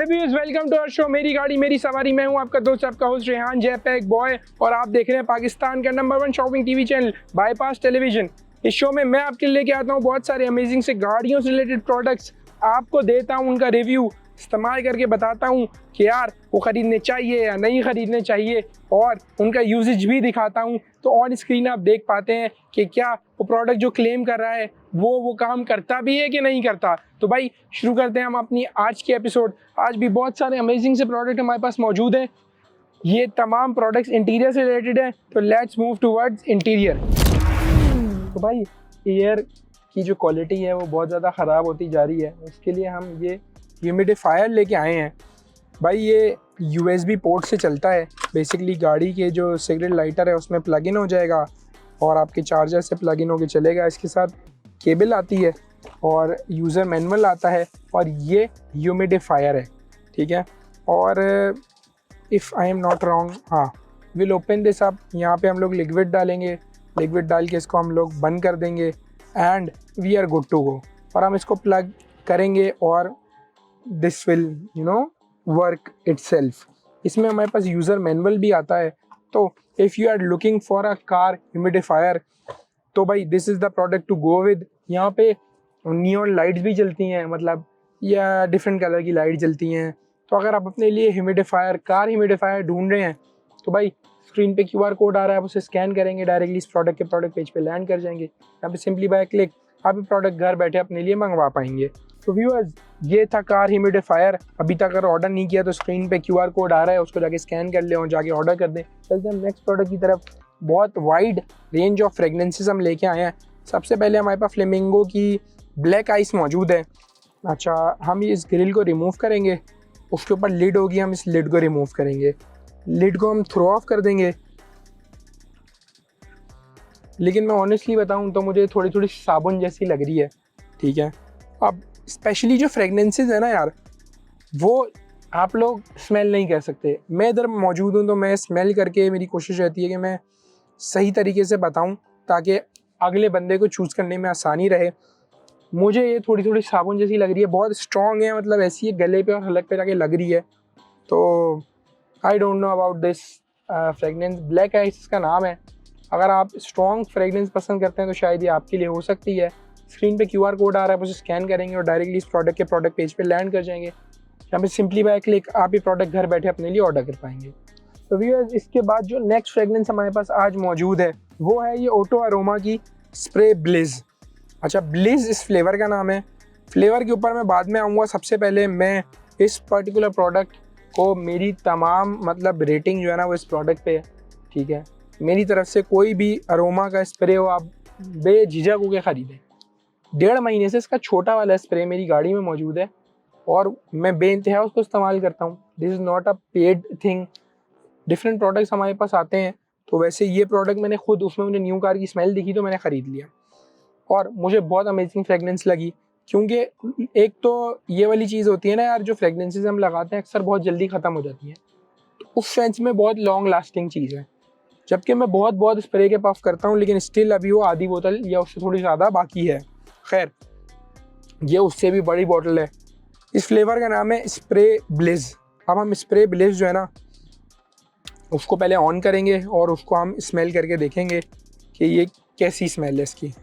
Viewers, welcome to our show मेरी गाड़ी मेरी सवारी। मैं हूं आपका दोस्त, आपका होस्ट रेहान जयपैक बॉय, और आप देख रहे हैं पाकिस्तान का number 1 shopping TV channel bypass television. इस शो में मैं आपके लिए लेके आता हूं बहुत सारे अमेजिंग से गाड़ियों से रिलेटेड प्रोडक्ट्स, आपको देता हूं उनका रिव्यू, इस्तेमाल करके बताता हूं कि यार वो ख़रीदने चाहिए या नहीं ख़रीदने चाहिए, और उनका यूजेज भी दिखाता हूं। तो ऑन स्क्रीन आप देख पाते हैं कि क्या वो प्रोडक्ट जो क्लेम कर रहा है वो काम करता भी है कि नहीं करता। तो भाई शुरू करते हैं हम अपनी आज की एपिसोड। आज भी बहुत सारे अमेजिंग से प्रोडक्ट हमारे पास मौजूद हैं। ये तमाम प्रोडक्ट्स इंटीरियर से रिलेटेड हैं, तो लेट्स मूव टूवर्ड्स इंटीरियर। तो भाई एयर की जो क्वालिटी है वो बहुत ज़्यादा ख़राब होती जा रही है, उसके लिए हम ये ह्यूमिडिफायर लेके आए हैं। भाई ये USB पोर्ट से चलता है। बेसिकली गाड़ी के जो सिगरेट लाइटर है उसमें प्लग इन हो जाएगा और आपके चार्जर से प्लग इन होकर चलेगा। इसके साथ केबल आती है और यूज़र मैनुअल आता है, और ये ह्यूमिडिफायर है, ठीक है। और if I am not wrong, हाँ, विल ओपन दिस अप। यहाँ पे हम लोग लिक्विड डालेंगे, लिक्विड डाल के इसको हम लोग बंद कर देंगे and we are good to go. और हम इसको प्लग करेंगे और दिस विल वर्क इटसेल्फ। इसमें हमारे पास यूज़र मैनुअल भी आता है। तो if you are looking for a car humidifier, तो भाई this is the product to go with. यहाँ पे नियॉन लाइट्स भी जलती हैं, मतलब या डिफरेंट कलर की लाइट जलती हैं। तो अगर आप अपने लिए कार ह्यूमिडिफायर ढूंढ रहे हैं, तो भाई स्क्रीन पे QR कोड आ रहा है, आप उसे स्कैन करेंगे, डायरेक्टली इस प्रोडक्ट के प्रोडक्ट पेज पे लैंड कर जाएंगे। यहाँ पे सिंपली बाय क्लिक आप ये प्रोडक्ट घर बैठे अपने लिए मंगवा पाएंगे। तो व्यूअर्स, ये था कार ह्यूमिडिफायर। अभी तक अगर ऑर्डर नहीं किया तो स्क्रीन पे QR कोड आ रहा है, उसको जाके स्कैन कर लें और जाके ऑर्डर कर दें। चलते हैं नेक्स्ट प्रोडक्ट की तरफ। बहुत वाइड रेंज ऑफ फ्रेगनेंसेस हम लेके आए हैं। सबसे पहले हमारे पास फ्लेमिंगो की ब्लैक आइस मौजूद है। अच्छा, हम इस ग्रिल को रिमूव करेंगे, उसके ऊपर लिड होगी, हम इस लिड को रिमूव करेंगे, लिड को हम थ्रो ऑफ कर देंगे। लेकिन मैं ऑनेस्टली बताऊं तो मुझे थोड़ी थोड़ी साबुन जैसी लग रही है, ठीक है। अब स्पेशली जो फ्रेगनेंसेस है ना यार, वो आप लोग स्मेल नहीं कर सकते। मैं इधर मौजूद हूँ तो मैं स्मेल करके मेरी कोशिश रहती है कि मैं सही तरीके से बताऊं ताकि अगले बंदे को चूज़ करने में आसानी रहे। मुझे ये थोड़ी थोड़ी साबुन जैसी लग रही है, बहुत स्ट्रॉन्ग है, मतलब ऐसी है गले पे और हलक पे जाके लग रही है। तो I don't know about this fragrance. Black ice का नाम है। अगर आप स्ट्रॉन्ग फ्रेगनेंस पसंद करते हैं तो शायद ये आपके लिए हो सकती है। स्क्रीन पे QR कोड आ रहा है, उसे स्कैन करेंगे और डायरेक्टली इस प्रोडक्ट के प्रोडक्ट पेज पे लैंड कर जाएंगे। यहाँ पे सिंपली बाय क्लिक आप ये प्रोडक्ट घर बैठे अपने लिए ऑर्डर कर पाएंगे। तो व्यूअर्स, इसके बाद जो नेक्स्ट फ्रेगनेंस हमारे पास आज मौजूद है वो है ये ऑटो अरोमा की स्प्रे ब्लिज। अच्छा, ब्लिज इस फ्लेवर का नाम है। फ्लेवर के ऊपर मैं बाद में आऊँगा। सबसे पहले मैं इस पर्टिकुलर प्रोडक्ट को, मेरी तमाम मतलब रेटिंग जो है ना वो इस प्रोडक्ट पे है, ठीक है। मेरी तरफ से कोई भी अरोमा का स्प्रे हो आप बेझिझक होकर ख़रीदें। 1.5 महीने से इसका छोटा वाला स्प्रे मेरी गाड़ी में मौजूद है और मैं बेइंतहा उसको इस्तेमाल करता हूँ। This is not a paid thing. Different products हमारे पास आते हैं, तो वैसे ये प्रोडक्ट मैंने खुद, उसमें मुझे न्यू कार की स्मेल दिखी तो मैंने ख़रीद लिया और मुझे बहुत अमेजिंग फ्रेगनेंस लगी। क्योंकि एक तो ये वाली चीज़ होती है ना यार, जो फ्रेगनेंसेस हम लगाते हैं अक्सर बहुत जल्दी ख़त्म हो जाती हैं, तो उस सेंस में बहुत लॉन्ग लास्टिंग चीज़ है। जबकि मैं बहुत स्प्रे के पफ करता हूँ, लेकिन स्टिल अभी वो आधी बोतल या उससे थोड़ी ज़्यादा बाकी है। खैर, ये उससे भी बड़ी बोतल है। इस फ्लेवर का नाम है स्प्रे ब्लिज। अब हम स्प्रे ब्लिज जो है ना उसको पहले ऑन करेंगे और उसको हम स्मेल करके देखेंगे कि ये कैसी स्मेल है इसकी।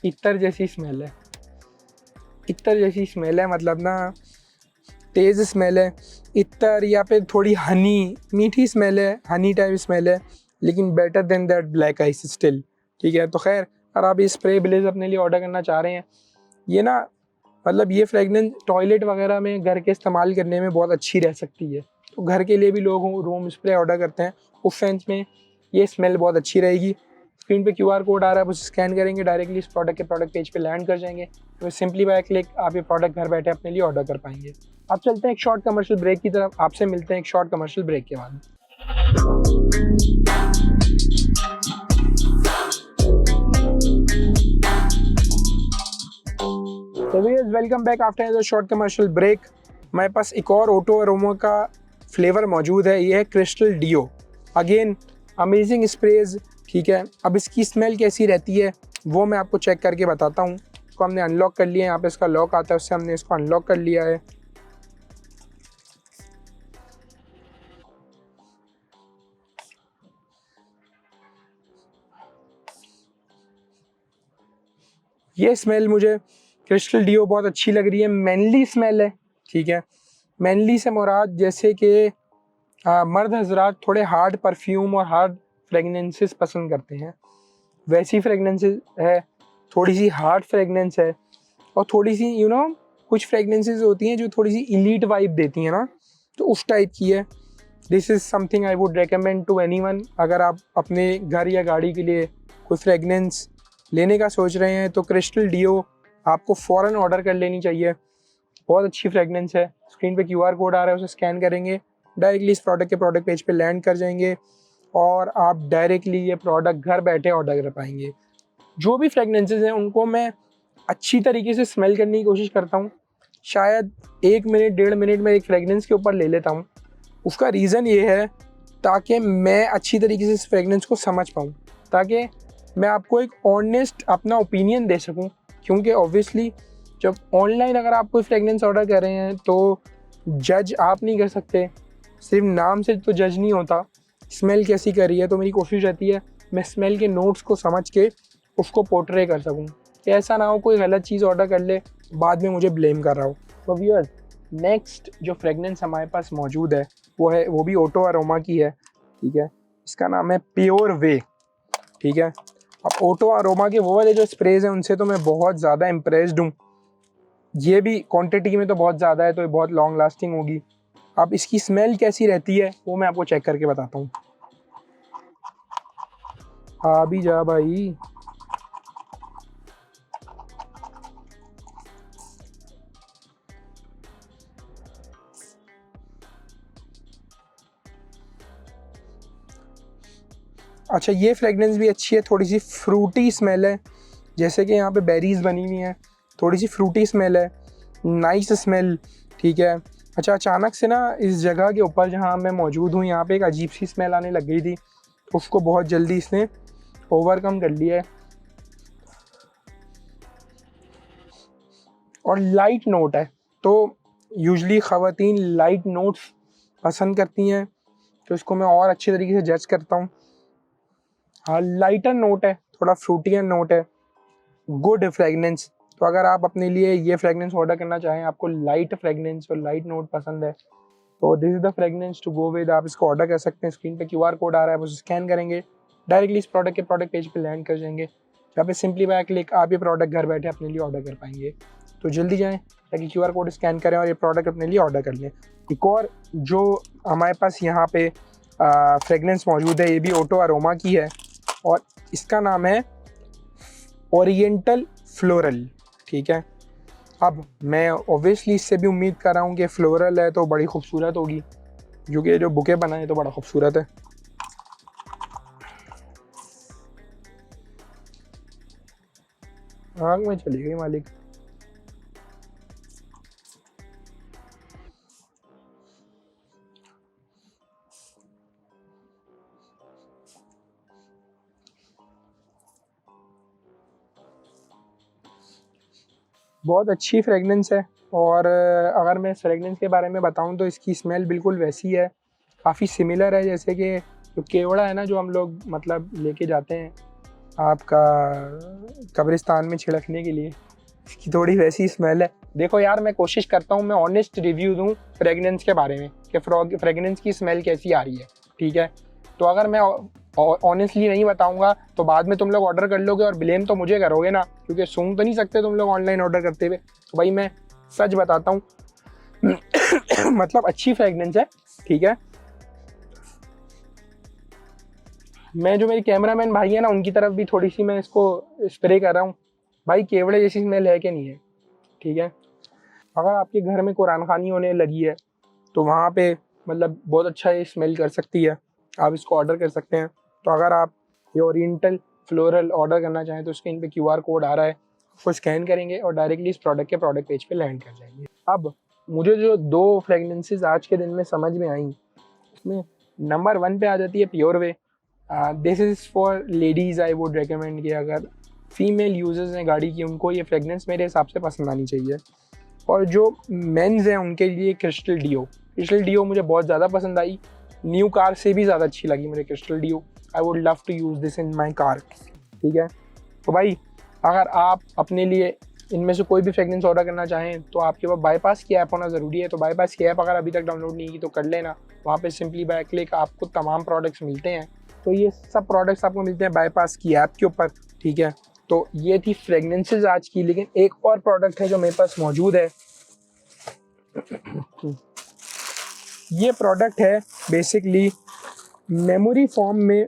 इत्तर जैसी स्मेल है, इत्तर जैसी स्मेल है, मतलब ना तेज़ स्मेल है। इत्तर या फिर थोड़ी हनी, मीठी स्मेल है, हनी टाइप स्मेल है, लेकिन better than that black ice still, ठीक है। तो खैर, अगर आप ये स्प्रे ब्लेज अपने लिए ऑर्डर करना चाह रहे हैं, ये ना मतलब ये फ्रेगनेंस टॉयलेट वगैरह में घर के इस्तेमाल करने में बहुत अच्छी रह सकती है। तो घर के लिए भी लोग रूम स्प्रे ऑर्डर करते हैं, उस सेंस में ये स्मेल बहुत अच्छी रहेगी। स्क्रीन पे QR कोड आ रहा है, उसे स्कैन करेंगे, डायरेक्टली इस प्रोडक्ट के प्रोडक्ट पेज पे लैंड कर जाएंगे। तो सिंपली बाय क्लिक आप ये प्रोडक्ट घर बैठे अपने लिए ऑर्डर कर पाएंगे। अब चलते हैं एक शॉर्ट कमर्शियल ब्रेक की तरफ। आपसे मिलते हैं एक शॉर्ट कमर्शियल ब्रेक के बाद। तो welcome back after the short commercial break. हमारे पास एक और ऑटो अरोमा का फ्लेवर मौजूद है, ये है Crystal deo. Again amazing sprays, ठीक है। अब इसकी स्मेल कैसी रहती है वो मैं आपको चेक करके बताता हूँ। इसको हमने अनलॉक कर लिया है, यहाँ पे इसका लॉक आता है, उससे हमने इसको अनलॉक कर लिया है। ये स्मेल मुझे क्रिस्टल डीओ बहुत अच्छी लग रही है, मैनली स्मेल है, ठीक है। मैनली से मुराद जैसे कि मर्द हजरात थोड़े हार्ड परफ्यूम और हार्ड फ्रेगनेंसेस पसंद करते हैं, वैसी फ्रेगनेंसेस है, थोड़ी सी हार्ड फ्रेगनेंस है, और थोड़ी सी कुछ फ्रेगनेंसेस होती हैं जो थोड़ी सी इलीट वाइब देती हैं ना, तो उस टाइप की है। This is something I would recommend to anyone. अगर आप अपने घर या गाड़ी के लिए कोई फ्रेगनेंस लेने का सोच रहे हैं तो क्रिस्टल डीओ आपको फ़ौरन ऑर्डर कर लेनी चाहिए। बहुत अच्छी फ्रेगनेंस है। स्क्रीन पे क्यूआर कोड आ रहा है, उसे स्कैन करेंगे, डायरेक्टली इस प्रोडक्ट के प्रोडक्ट पेज पे लैंड कर जाएंगे और आप डायरेक्टली ये प्रोडक्ट घर बैठे ऑर्डर कर पाएंगे। जो भी फ्रेगनेंसेस हैं उनको मैं अच्छी तरीके से स्मेल करने की कोशिश करता हूँ। शायद 1 मिनट 1.5 मिनट में एक फ्रेगनेंस के ऊपर ले लेता हूँ। उसका रीज़न ये है ताकि मैं अच्छी तरीके से इस फ्रेगनेंस को समझ पाऊँ, ताकि मैं आपको एक ऑनेस्ट अपना ओपिनियन दे सकूँ। क्योंकि ऑब्वियसली जब ऑनलाइन अगर आप कोई फ्रेगनेंस ऑर्डर कर रहे हैं तो जज आप नहीं कर सकते, सिर्फ नाम से तो जज नहीं होता, स्मेल कैसी कर रही है। तो मेरी कोशिश रहती है मैं स्मेल के नोट्स को समझ के उसको पोर्ट्रे कर सकूँ, ऐसा ना हो कोई गलत चीज़ ऑर्डर कर ले बाद में मुझे ब्लेम कर रहा हो। तो व्यूअर्स, नेक्स्ट जो फ्रेगनेंस हमारे पास मौजूद है वो भी ऑटो अरोमा की है, ठीक है। इसका नाम है प्योर वे, ठीक है। अब ऑटो अरोमा के वो वाले जो स्प्रेज हैं उनसे तो मैं बहुत ज़्यादा इम्प्रेस्ड हूँ। ये भी क्वांटिटी में तो बहुत ज़्यादा है, तो ये बहुत लॉन्ग लास्टिंग होगी। अब इसकी स्मेल कैसी रहती है वो मैं आपको चेक करके बताता हूँ। आ भी जा भाई। अच्छा, ये फ्रेगनेंस भी अच्छी है, थोड़ी सी फ्रूटी स्मेल है, जैसे कि यहाँ पे बेरीज बनी हुई हैं, थोड़ी सी फ्रूटी स्मेल है, नाइस स्मेल, ठीक है। अच्छा, अचानक से ना इस जगह के ऊपर जहाँ मैं मौजूद हूँ यहाँ पे एक अजीब सी स्मेल आने लग गई थी, तो उसको बहुत जल्दी इसने ओवरकम कर लिया है। और लाइट नोट है, तो यूजली ख़वातीन लाइट नोट्स पसंद करती हैं, तो इसको मैं और अच्छे तरीके से जज करता हूँ। हाँ, लाइटर नोट है, थोड़ा फ्रूटियर नोट है, गुड फ्रेगनेंस। तो अगर आप अपने लिए ये फ्रेगनेंस ऑर्डर करना चाहें, आपको लाइट फ्रेगनेंस और लाइट नोट पसंद है, तो this is the fragrance to go with. आप इसको ऑर्डर कर सकते हैं। स्क्रीन पे क्यूआर कोड आ रहा है, उसे स्कैन करेंगे, डायरेक्टली इस प्रोडक्ट के प्रोडक्ट पेज पे लैंड कर जाएंगे, जहाँ पे सिंपली बाय क्लिक आप ये प्रोडक्ट घर बैठे अपने लिए ऑर्डर कर पाएंगे। तो जल्दी जाएँ ताकि क्यूआर कोड स्कैन करें और ये प्रोडक्ट अपने लिए ऑर्डर कर लें। एक और जो हमारे पास यहाँ पे फ्रेगनेंस मौजूद है, ये भी ऑटो अरोमा की है और इसका नाम है ओरिएंटल फ्लोरल, ठीक है। अब मैं ऑब्वियसली इससे भी उम्मीद कर रहा हूँ कि फ्लोरल है तो बड़ी खूबसूरत होगी, क्योंकि ये जो बुके बना है तो बड़ा खूबसूरत है। आग में चली गई मालिक। बहुत अच्छी फ्रेगनेंस है और अगर मैं फ्रेगनेंस के बारे में बताऊं तो इसकी स्मेल बिल्कुल वैसी है, काफ़ी सिमिलर है जैसे कि जो केवड़ा है ना, जो हम लोग मतलब लेके जाते हैं आपका कब्रिस्तान में छिड़कने के लिए, इसकी थोड़ी वैसी स्मेल है। देखो यार, मैं कोशिश करता हूँ मैं ऑनेस्ट रिव्यू दूँ फ्रेगनेंस के बारे में कि फ्रेगनेंस की स्मेल कैसी आ रही है, ठीक है। तो अगर मैं ऑनेस्टली नहीं बताऊंगा तो बाद में तुम लोग ऑर्डर कर लोगे और ब्लेम तो मुझे करोगे ना, क्योंकि सुन तो नहीं सकते तुम लोग ऑनलाइन ऑर्डर करते हुए। तो भाई मैं सच बताता हूँ मतलब अच्छी फ्रेगनेंस है, ठीक है। मैं जो मेरे कैमरामैन भाई है ना, उनकी तरफ भी थोड़ी सी मैं इसको स्प्रे कर रहा हूँ। भाई केवड़े जैसी स्मेल है कि नहीं है, ठीक है। अगर आपके घर में कुरान खानी होने लगी है तो वहाँ पे मतलब बहुत अच्छा ये स्मेल कर सकती है, आप इसको ऑर्डर कर सकते हैं। तो अगर आप ये ओरिएंटल फ्लोरल ऑर्डर करना चाहें तो स्क्रीन पे क्यूआर कोड आ रहा है, उसको स्कैन करेंगे और डायरेक्टली इस प्रोडक्ट के प्रोडक्ट पेज पे लैंड कर जाएंगे। अब मुझे जो 2 फ्रेगनेंसेस आज के दिन में समझ में आई, उसमें नंबर 1 पे आ जाती है pure way. This is for ladies, I would recommend कि अगर फीमेल यूजर्स हैं गाड़ी की, उनको ये फ्रेगनेंस मेरे हिसाब से पसंद आनी चाहिए। और जो मेंस हैं उनके लिए क्रिस्टल डियो मुझे बहुत ज़्यादा पसंद आई, न्यू कार से भी ज़्यादा अच्छी लगी मुझे Crystal deo. I would love to use this in my car. ठीक है, तो भाई अगर आप अपने लिए इनमें से कोई भी फ्रेगनेंस ऑर्डर करना चाहें तो आपके पास बाईपास की ऐप होना ज़रूरी है। तो बाईपास की ऐप अगर अभी तक डाउनलोड नहीं की तो कर लेना। वहाँ पे सिंपली बाय क्लिक आपको तमाम प्रोडक्ट्स मिलते हैं। तो ये सब प्रोडक्ट्स आपको मिलते हैं बाईपास की ऐप के ऊपर। ठीक है, तो ये थी फ्रेगनेंसेज आज की। लेकिन एक और प्रोडक्ट है जो मेरे पास मौजूद है। ये प्रोडक्ट है बेसिकली मेमोरी फॉर्म में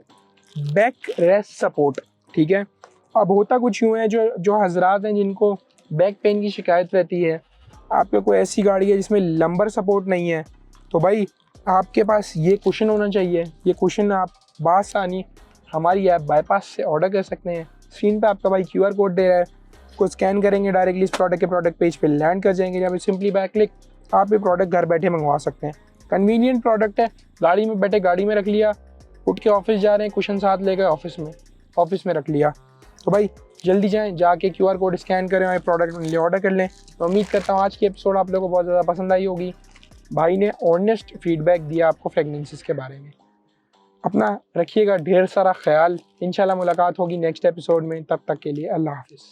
बैक रेस्ट सपोर्ट। ठीक है, अब होता कुछ यूँ है, जो हजरात हैं जिनको बैक पेन की शिकायत रहती है, आपके कोई ऐसी गाड़ी है जिसमें लंबर सपोर्ट नहीं है, तो भाई आपके पास ये कुशन होना चाहिए। ये कुशन आप बासानी हमारी ऐप बाईपास से ऑर्डर कर सकते हैं। स्क्रीन पे आपका भाई QR कोड दे रहा है, उसको स्कैन करेंगे, डायरेक्टली इस प्रोडक्ट के प्रोडक्ट पेज पे लैंड कर जाएंगे, जहाँ पे सिंपली बैक क्लिक आप ये प्रोडक्ट घर बैठे मंगवा सकते हैं। कन्वीनियंट प्रोडक्ट है, गाड़ी में बैठे गाड़ी में रख लिया, उठ के ऑफिस जा रहे हैं कुशन साथ लेकर ऑफिस में रख लिया। तो भाई जल्दी जाएं, जाके QR कोड स्कैन करें और प्रोडक्ट लिए ऑर्डर कर लें। तो उम्मीद करता हूँ आज की एपिसोड आप लोगों को बहुत ज़्यादा पसंद आई होगी। भाई ने ऑनेस्ट फीडबैक दिया आपको फ्रेगनेंसेस के बारे में। अपना रखिएगा ढेर सारा ख्याल। इंशाल्लाह मुलाकात होगी नेक्स्ट एपिसोड में, तब तक के लिए अल्लाह हाफिज़।